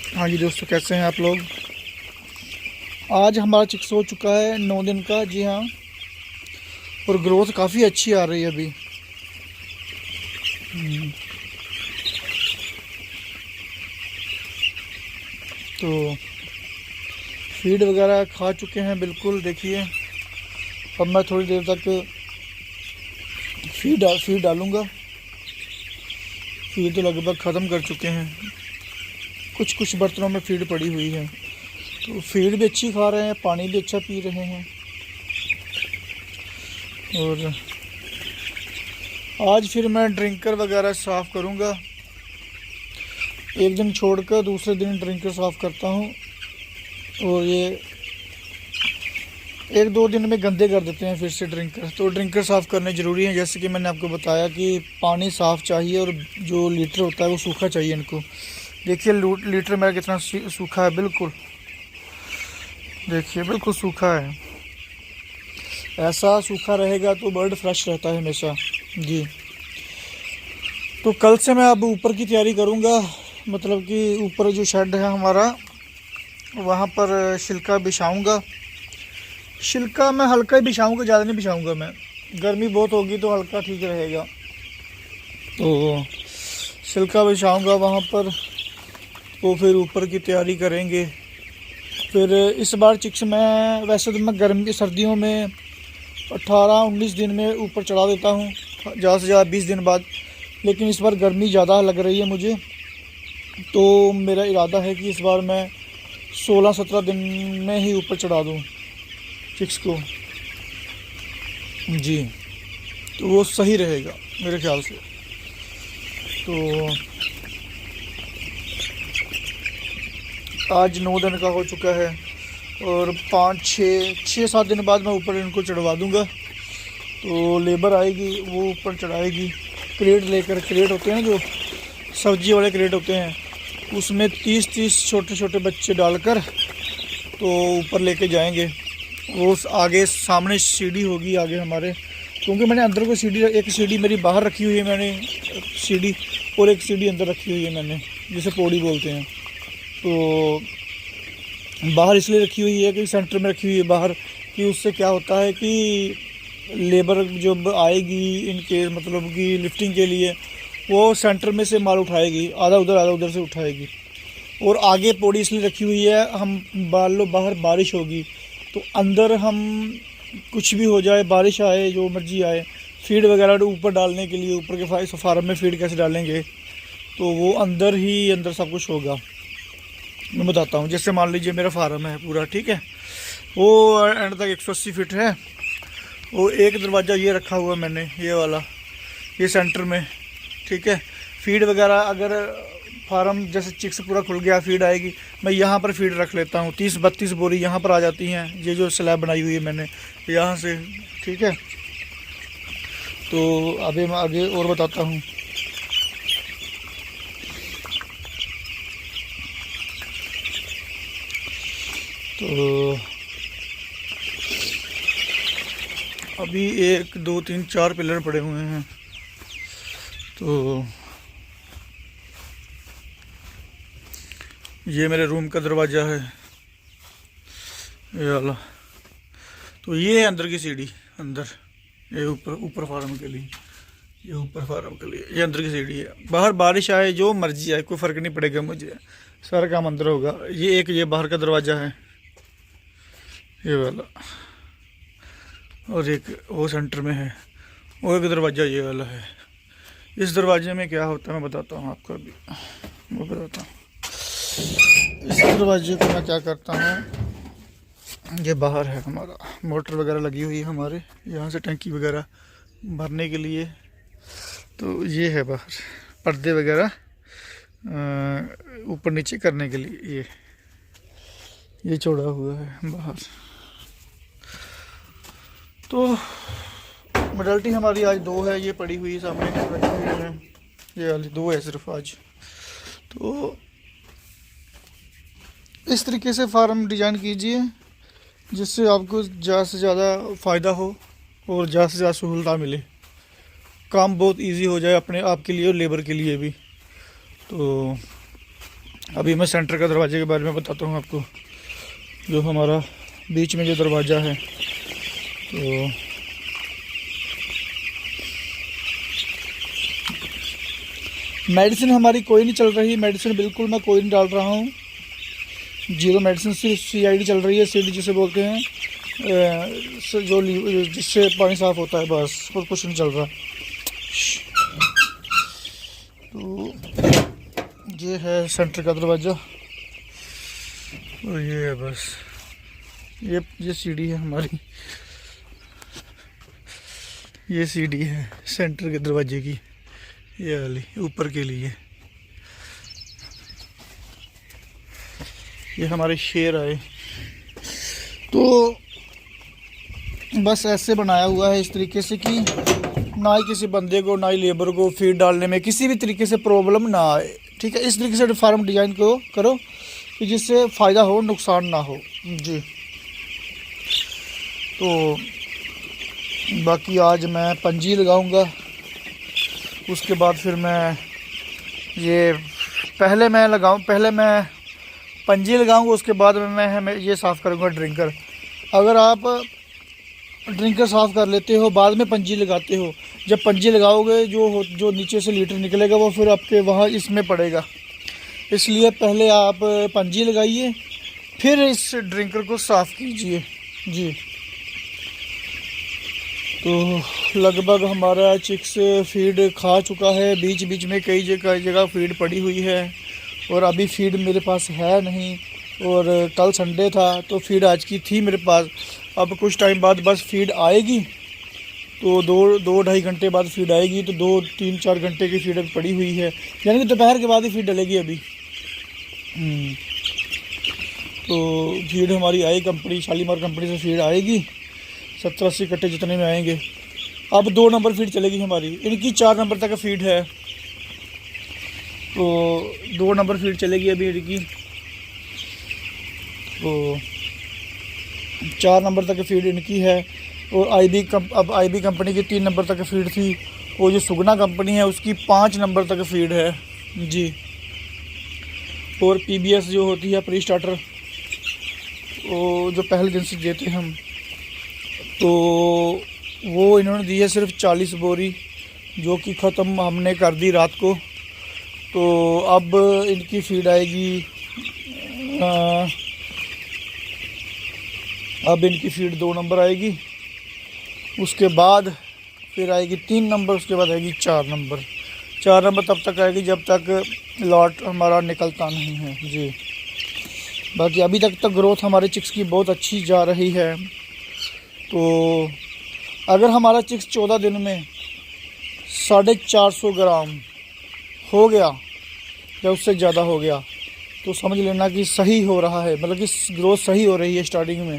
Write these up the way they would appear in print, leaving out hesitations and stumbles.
हाँ जी दोस्तों, कैसे हैं आप लोग। आज हमारा चिक्स हो चुका है 9 दिन का। जी हाँ, और ग्रोथ काफ़ी अच्छी आ रही है अभी। तो फीड वगैरह खा चुके हैं बिल्कुल। देखिए, अब मैं थोड़ी देर तक फीड डालूँगा। फीड तो लगभग ख़त्म कर चुके हैं, कुछ कुछ बर्तनों में फीड पड़ी हुई है। तो फीड भी अच्छी खा रहे हैं, पानी भी अच्छा पी रहे हैं। और आज फिर मैं ड्रिंकर वगैरह साफ़ करूँगा। एक दिन छोड़कर दूसरे दिन ड्रिंकर साफ़ करता हूँ, और ये 1-2 दिन में गंदे कर देते हैं फिर से ड्रिंकर। तो ड्रिंकर साफ़ करने ज़रूरी है, जैसे कि मैंने आपको बताया कि पानी साफ़ चाहिए और जो लीटर होता है वो सूखा चाहिए इनको। देखिए लीटर मेरा कितना सूखा है, बिल्कुल देखिए बिल्कुल सूखा है। ऐसा सूखा रहेगा तो बर्ड फ्रेश रहता है हमेशा जी। तो कल से मैं अब ऊपर की तैयारी करूँगा, मतलब कि ऊपर जो शेड है हमारा वहाँ पर छिलका बिछाऊँगा। छिलका मैं हल्का ही बिछाऊँगा, ज़्यादा नहीं बिछाऊँगा मैं। गर्मी बहुत होगी तो हल्का ठीक रहेगा। तो छिलका बिछाऊँगा वहाँ पर, वो फिर ऊपर की तैयारी करेंगे। फिर इस बार चिक्स मैं वैसे तो मैं गर्मी सर्दियों में 18-19 दिन में ऊपर चढ़ा देता हूँ, ज़्यादा से ज़्यादा 20 दिन बाद। लेकिन इस बार गर्मी ज़्यादा लग रही है मुझे, तो मेरा इरादा है कि इस बार मैं 16-17 दिन में ही ऊपर चढ़ा दूँ चिक्स को जी। तो वो सही रहेगा मेरे ख्याल से। तो आज 9 दिन का हो चुका है, और 5-6-7 दिन बाद मैं ऊपर इनको चढ़वा दूँगा। तो लेबर आएगी, वो ऊपर चढ़ाएगी। क्रेट लेकर, क्रेट होते हैं जो सब्जी वाले क्रेट होते हैं, उसमें 30-30 छोटे छोटे बच्चे डालकर तो ऊपर लेके जाएंगे। वो आगे सामने सीढ़ी होगी आगे हमारे, क्योंकि मैंने अंदर को सीढ़ी, एक सीढ़ी मेरी बाहर रखी हुई है मैंने सीढ़ी, और एक सीढ़ी अंदर रखी हुई है मैंने, जिसे पौड़ी बोलते हैं। तो बाहर इसलिए रखी हुई है कि सेंटर में रखी हुई है बाहर, कि उससे क्या होता है कि लेबर जब आएगी इनके मतलब कि लिफ्टिंग के लिए, वो सेंटर में से माल उठाएगी, आधा उधर से उठाएगी। और आगे पौड़ी इसलिए रखी हुई है, हम मान लो बाहर बारिश होगी तो अंदर हम कुछ भी हो जाए, बारिश आए, जो मर्जी आए, फीड वगैरह ऊपर डालने के लिए, ऊपर के फार्म में फीड कैसे डालेंगे, तो वो अंदर ही अंदर सब कुछ होगा। मैं बताता हूँ। जैसे मान लीजिए मेरा फार्म है पूरा, ठीक है, वो एंड तक 180 फीट है। वो एक दरवाज़ा ये रखा हुआ है मैंने, ये वाला, ये सेंटर में, ठीक है। फीड वगैरह अगर फार्म जैसे चिक्स पूरा खुल गया, फीड आएगी, मैं यहाँ पर फीड रख लेता हूँ। 30-32 बोरी यहाँ पर आ जाती हैं, ये जो स्लैब बनाई हुई है मैंने यहाँ से, ठीक है। तो अभी मैं आगे और बताता हूँ। तो अभी 1 2 3 4 पिलर पड़े हुए हैं। तो ये मेरे रूम का दरवाज़ा है, ये वाला। तो ये है अंदर की सीढ़ी, अंदर ये ऊपर फार्म के लिए, ये ऊपर फार्म के लिए ये अंदर की सीढ़ी है। बाहर बारिश आए, जो मर्जी आए, कोई फ़र्क नहीं पड़ेगा मुझे, सारा काम अंदर होगा। ये बाहर का दरवाज़ा है, ये वाला, और एक वो सेंटर में है, वो एक दरवाज़ा ये वाला है। इस दरवाजे में क्या होता है मैं बताता हूँ आपको, अभी मैं बताता हूँ। इस दरवाजे को मैं क्या करता हूँ, ये बाहर है हमारा, मोटर वगैरह लगी हुई है हमारे, यहाँ से टंकी वगैरह भरने के लिए। तो ये है बाहर पर्दे वगैरह ऊपर नीचे करने के लिए, ये छोड़ा हुआ है बाहर। तो मॉडलिटी हमारी आज 2 है, ये पड़ी हुई सामने रखी हुई है, ये वाली 2 है सिर्फ आज। तो इस तरीके से फार्म डिज़ाइन कीजिए जिससे आपको ज़्यादा से ज़्यादा फ़ायदा हो और ज़्यादा से ज़्यादा सहूलत मिले, काम बहुत इजी हो जाए अपने आप के लिए और लेबर के लिए भी। तो अभी मैं सेंटर का दरवाजे के बारे में बताता हूँ आपको। जो हमारा बीच में जो दरवाज़ा है, तो मेडिसिन हमारी कोई नहीं चल रही, मेडिसिन बिल्कुल मैं कोई नहीं डाल रहा हूँ, जीरो मेडिसिन। सिर्फ CID चल रही है, CD जिसे बोलते हैं, जो जिससे पानी साफ़ होता है, बस, और कुछ नहीं चल रहा। तो ये है सेंटर का दरवाज़ा, और ये है बस, ये सीढ़ी है हमारी, ये सीढ़ी है सेंटर के दरवाजे की, ये वाली ऊपर के लिए। ये हमारे शेर आए, तो बस ऐसे बनाया हुआ है इस तरीके से कि ना ही किसी बंदे को, ना ही लेबर को फीड डालने में किसी भी तरीके से प्रॉब्लम ना आए। ठीक है, इस तरीके से फार्म डिज़ाइन को करो कि जिससे फ़ायदा हो, नुकसान ना हो जी। तो बाकी आज मैं पंजी लगाऊंगा, उसके बाद फिर मैं ये पहले मैं पंजी लगाऊंगा, उसके बाद मैं ये साफ़ करूंगा ड्रिंकर। अगर आप ड्रिंकर साफ़ कर लेते हो, बाद में पंजी लगाते हो, जब पंजी लगाओगे जो नीचे से लीटर निकलेगा वो फिर आपके वहाँ इसमें पड़ेगा। इसलिए पहले आप पंजी लगाइए, फिर इस ड्रिंकर को साफ़ कीजिए जी। तो लगभग हमारा चिक्स फीड खा चुका है, बीच बीच में कई जगह फीड पड़ी हुई है, और अभी फीड मेरे पास है नहीं, और कल संडे था तो फीड आज की थी मेरे पास। अब कुछ टाइम बाद बस फीड आएगी, तो दो ढाई घंटे बाद फीड आएगी, तो 2-3-4 घंटे की फीड पड़ी हुई है, यानी कि दोपहर के बाद ही फीड डलेगी अभी। तो फीड हमारी आई कंपनी, शालीमार कंपनी से फीड आएगी, 70-80 कट्टे जितने में आएंगे। अब 2 नंबर फीड चलेगी हमारी, इनकी 4 नंबर तक फीड है, तो 2 नंबर फीड चलेगी अभी इनकी। तो 4 नंबर तक फीड इनकी है, और अब IB कंपनी की 3 नंबर तक फीड थी, वो जो सुगना कंपनी है उसकी 5 नंबर तक फीड है जी। और PBS जो होती है प्री स्टार्टर, वो जो पहले दिन से देते हम, तो वो इन्होंने दी है सिर्फ 40 बोरी, जो कि ख़त्म हमने कर दी रात को। तो अब इनकी फीड आएगी, अब इनकी फीड 2 नंबर आएगी, उसके बाद फिर आएगी 3 नंबर, उसके बाद आएगी 4 नंबर। 4 नंबर तब तक आएगी जब तक लॉट हमारा निकलता नहीं है जी। बाकी अभी तक ग्रोथ हमारे चिक्स की बहुत अच्छी जा रही है। तो अगर हमारा चिक्स 14 दिन में 450 ग्राम हो गया या उससे ज़्यादा हो गया, तो समझ लेना कि सही हो रहा है, मतलब कि ग्रोथ सही हो रही है स्टार्टिंग में।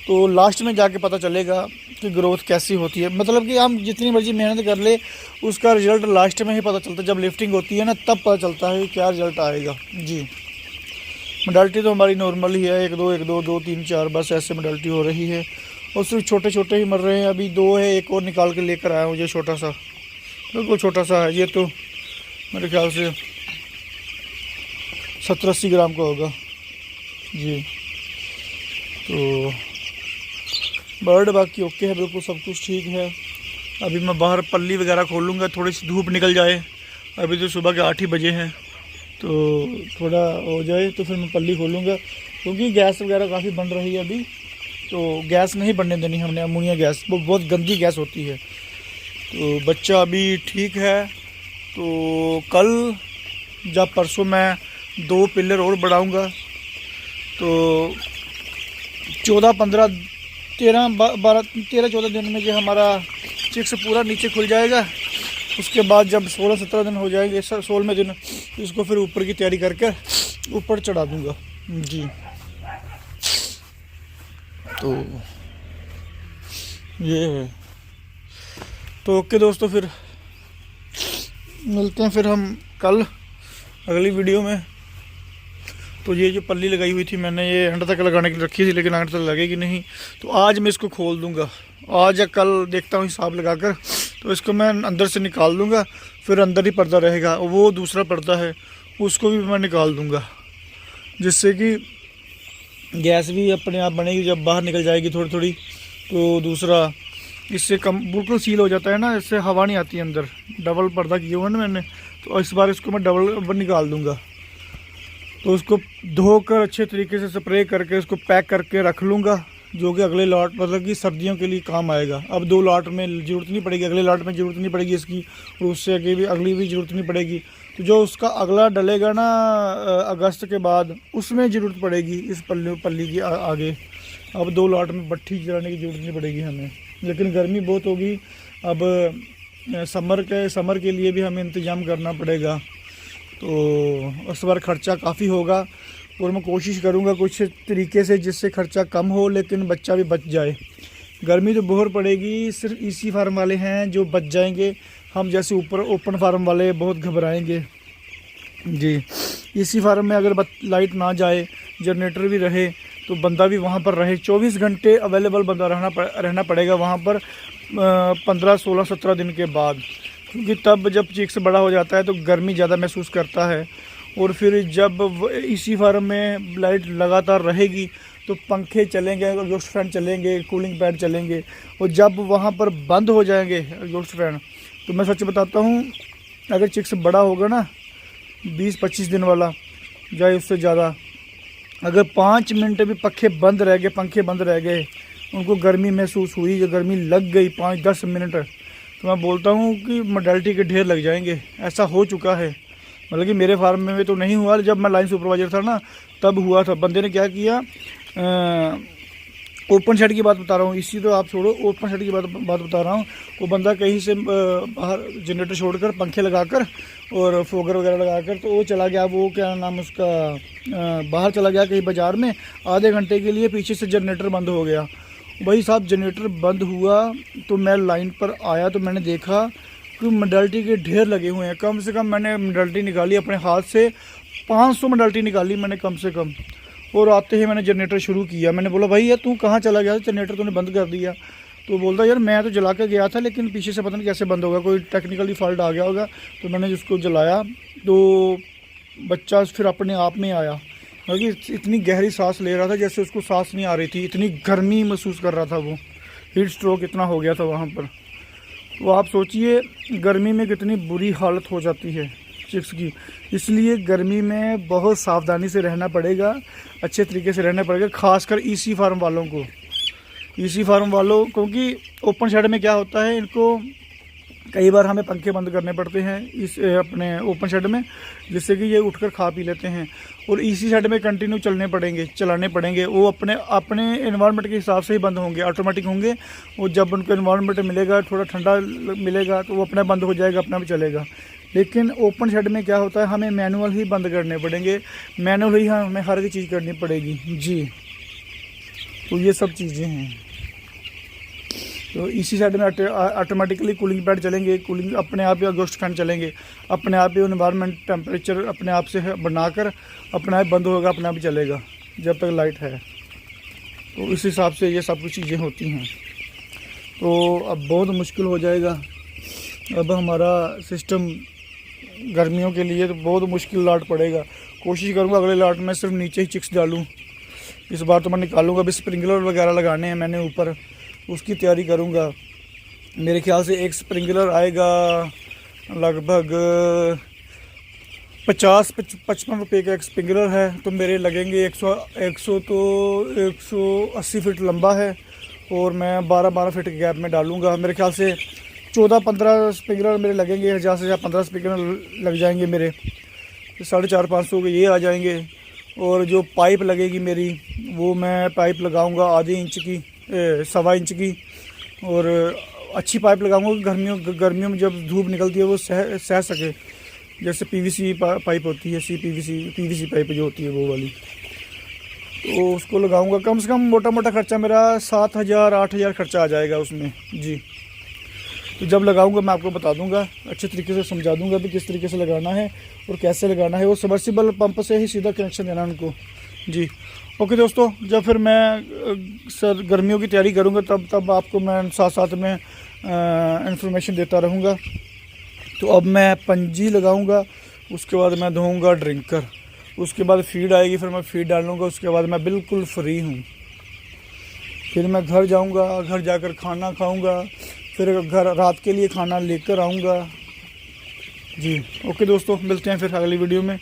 तो लास्ट में जाके पता चलेगा कि ग्रोथ कैसी होती है, मतलब कि हम जितनी मर्जी मेहनत कर ले, उसका रिज़ल्ट लास्ट में ही पता चलता है। जब लिफ्टिंग होती है ना, तब पता चलता है कि क्या रिज़ल्ट आएगा जी। मोडालिटी तो हमारी नॉर्मल ही है, 1-2 1-2 2-3 4, बस ऐसे मोडालिटी हो रही है, और सिर्फ छोटे छोटे ही मर रहे हैं। अभी 2 है, एक और निकाल के लेकर आया हूँ, ये छोटा सा, बिल्कुल छोटा सा है, ये तो मेरे ख्याल से 70-80 ग्राम का होगा जी। तो बर्ड बाकी ओके है, बिल्कुल सब कुछ ठीक है। अभी मैं बाहर पल्ली वगैरह खोलूँगा, थोड़ी सी धूप निकल जाए। अभी तो सुबह के 8 ही बजे हैं, तो थोड़ा हो जाए तो फिर मैं पल्ली खोलूँगा, क्योंकि गैस वगैरह काफ़ी बन रही है अभी। तो गैस नहीं बनने देनी हमने, अमोनिया गैस, वो बहुत गंदी गैस होती है। तो बच्चा अभी ठीक है। तो कल जब परसों मैं 2 पिलर और बढ़ाऊँगा, तो 13-14 दिन में जो हमारा चिक्स पूरा नीचे खुल जाएगा। उसके बाद जब 16-17 दिन हो जाएंगे, 16वें दिन इसको फिर ऊपर की तैयारी करके ऊपर चढ़ा दूँगा जी। तो ये है। तो ओके दोस्तों, फिर मिलते हैं फिर हम कल अगली वीडियो में। तो ये जो पल्ली लगाई हुई थी मैंने, ये एंड तक लगाने के लिए रखी थी, लेकिन एंड तक लगेगी नहीं। तो आज मैं इसको खोल दूंगा, आज या कल देखता हूँ हिसाब लगाकर। तो इसको मैं अंदर से निकाल दूंगा, फिर अंदर ही पर्दा रहेगा। वो दूसरा पर्दा है उसको भी मैं निकाल दूंगा, जिससे कि गैस भी अपने आप बनेगी जब बाहर निकल जाएगी थोड़ी थोड़ी। तो दूसरा, इससे कम बिल्कुल सील हो जाता है ना, इससे हवा नहीं आती अंदर। डबल पर्दा किया हुआ है ना मैंने, तो इस बार इसको मैं डबल निकाल दूंगा। तो उसको धोकर अच्छे तरीके से स्प्रे करके उसको पैक करके रख लूँगा, जो कि अगले लॉट मतलब कि सर्दियों के लिए काम आएगा। अब 2 लॉट में ज़रूरत नहीं पड़ेगी, अगले लॉट में ज़रूरत नहीं पड़ेगी इसकी, और उससे आगे भी अगली भी ज़रूरत नहीं पड़ेगी। तो जो उसका अगला डलेगा ना अगस्त के बाद, उसमें ज़रूरत पड़ेगी इस पल्ली की आगे। अब 2 लॉट में भट्ठी जलाने की ज़रूरत नहीं पड़ेगी हमें। लेकिन गर्मी बहुत होगी, अब समर के लिए भी हमें इंतज़ाम करना पड़ेगा। तो इस बार ख़र्चा काफ़ी होगा, और मैं कोशिश करूँगा कुछ तरीके से जिससे ख़र्चा कम हो लेकिन बच्चा भी बच जाए। गर्मी तो बहुत पड़ेगी, सिर्फ ईसी फार्म वाले हैं जो बच जाएंगे, हम जैसे ऊपर ओपन फार्म वाले बहुत घबराएंगे जी। ईसी फार्म में अगर लाइट ना जाए, जनरेटर भी रहे, तो बंदा भी वहाँ पर रहे, 24 घंटे अवेलेबल बंदा रहना पड़ेगा वहाँ पर 15, 16, 17 दिन के बाद, क्योंकि तब जब चिक्स बड़ा हो जाता है तो गर्मी ज़्यादा महसूस करता है। और फिर जब इसी फार्म में लाइट लगातार रहेगी तो पंखे चलेंगे, एग्जॉस्ट फैन चलेंगे, कूलिंग पैड चलेंगे, और जब वहाँ पर बंद हो जाएंगे एग्जॉस्ट फैन, तो मैं सच बताता हूँ, अगर चिक्स बड़ा होगा ना 20-25 दिन वाला, जाए उससे ज़्यादा, अगर 5 मिनट भी पंखे बंद रह गए, उनको गर्मी महसूस हुई, जो गर्मी लग गई 5-10 मिनट, तो मैं बोलता हूँ कि मोर्टेलिटी के ढेर लग जाएंगे। ऐसा हो चुका है, मतलब कि मेरे फार्म में तो नहीं हुआ, जब मैं लाइन सुपरवाइज़र था ना तब हुआ था। बंदे ने क्या किया, ओपन शेड की बात बता रहा हूँ, इसी तो आप छोड़ो, ओपन शेड की बात बता रहा हूँ। वो बंदा कहीं से बाहर जनरेटर छोड़कर पंखे लगाकर और फोगर वगैरह लगाकर, तो वो चला गया, वो क्या नाम उसका, बाहर चला गया कहीं बाज़ार में, आधे घंटे के लिए पीछे से जनरेटर बंद हो गया। भाई साहब जनरेटर बंद हुआ तो मैं लाइन पर आया तो मैंने देखा कि मोर्टेलिटी के ढेर लगे हुए हैं। कम से कम मैंने मोर्टेलिटी निकाली अपने हाथ से, 500 मोर्टेलिटी निकाली मैंने कम से कम। और आते ही मैंने जनरेटर शुरू किया। मैंने बोला भाई यार तू कहाँ चला गया, जनरेटर तूने बंद कर दिया। तो बोलता यार मैं तो जला के गया था, लेकिन पीछे से पता नहीं कैसे बंद होगा, कोई टेक्निकली फॉल्ट आ गया होगा। तो मैंने जिसको जलाया तो बच्चा फिर अपने आप में आया, क्योंकि इतनी गहरी सांस ले रहा था जैसे उसको सांस नहीं आ रही थी, इतनी गर्मी महसूस कर रहा था वो, हीट स्ट्रोक इतना हो गया था वहाँ पर। तो आप सोचिए गर्मी में कितनी बुरी हालत हो जाती है चिक्स की। इसलिए गर्मी में बहुत सावधानी से रहना पड़ेगा, अच्छे तरीके से रहना पड़ेगा, खासकर ईसी फार्म वालों को। ईसी फार्म वालों, क्योंकि ओपन शेड में क्या होता है, इनको कई बार हमें पंखे बंद करने पड़ते हैं इस अपने ओपन शेड में, जिससे कि ये उठकर खा पी लेते हैं। और ईसी शेड में कंटिन्यू चलाने पड़ेंगे। वो अपने एनवायरनमेंट के हिसाब से ही बंद होंगे, ऑटोमेटिक होंगे। और जब उनको एनवायरनमेंट मिलेगा, थोड़ा ठंडा मिलेगा, तो वो अपना बंद हो जाएगा, अपना भी चलेगा। लेकिन ओपन शेड में क्या होता है, हमें मैनुअल ही बंद करने पड़ेंगे, मैनुअल ही हमें हर एक चीज़ करनी पड़ेगी जी। तो ये सब चीज़ें हैं। तो इसी साइड में ऑटोमेटिकली कूलिंग पैड चलेंगे, कूलिंग अपने आप ही, एग्जॉस्ट फैन चलेंगे, अपने आप ही एनवायरनमेंट टेम्परेचर अपने आप से बनाकर अपने आप बंद होगा, अपने आप ही चलेगा जब तक लाइट है। तो इस हिसाब से ये सब कुछ चीज़ें होती हैं। तो अब बहुत मुश्किल हो जाएगा अब हमारा सिस्टम गर्मियों के लिए, तो बहुत मुश्किल लाट पड़ेगा। कोशिश करूँगा अगले लाट में सिर्फ नीचे ही चिक्स डालूँ। इस बार तो मैं निकालूँगा, अभी स्प्रिंकलर वगैरह लगाने हैं मैंने ऊपर, उसकी तैयारी करूँगा। मेरे ख्याल से एक स्प्रिंकलर आएगा लगभग 50-55 रुपये का एक स्प्रिंकलर है। तो मेरे लगेंगे 100 तो 180 फीट लंबा है, और मैं 12-12 फीट के गैप में डालूँगा। मेरे ख्याल से 14-15 स्प्रिंकलर मेरे लगेंगे, ज़्यादा से ज़्यादा 15 स्प्रिंकलर लग जाएंगे मेरे, 450-500 के ये आ जाएंगे। और जो पाइप लगेगी मेरी, वो मैं पाइप लगाऊँगा आधी इंच की, 1.25 इंच की, और अच्छी पाइप लगाऊंगा गर्मियों में जब धूप निकलती है वो सह सके। जैसे पीवीसी पाइप होती है, पीवीसी पाइप जो होती है वो वाली, तो उसको लगाऊंगा। कम से कम मोटा मोटा खर्चा मेरा 7,000-8,000 खर्चा आ जाएगा उसमें जी। तो जब लगाऊंगा मैं आपको बता दूंगा, अच्छे तरीके से समझा दूंगा भी किस तरीके से लगाना है और कैसे लगाना है। वो सबमर्सिबल पंप से ही सीधा कनेक्शन देना उनको जी। ओके दोस्तों, जब फिर मैं गर्मियों की तैयारी करूँगा तब आपको मैं साथ साथ में इंफॉर्मेशन देता रहूँगा। तो अब मैं पंजी लगाऊँगा, उसके बाद मैं धोऊंगा ड्रिंकर, उसके बाद फीड आएगी, फिर मैं फीड डालूंगा, उसके बाद मैं बिल्कुल फ्री हूँ। फिर मैं घर जाऊंगा, घर जाकर खाना खाऊंगा, फिर घर रात के लिए खाना लेकर आऊँगा। जी ओके दोस्तों, मिलते हैं फिर अगली वीडियो में।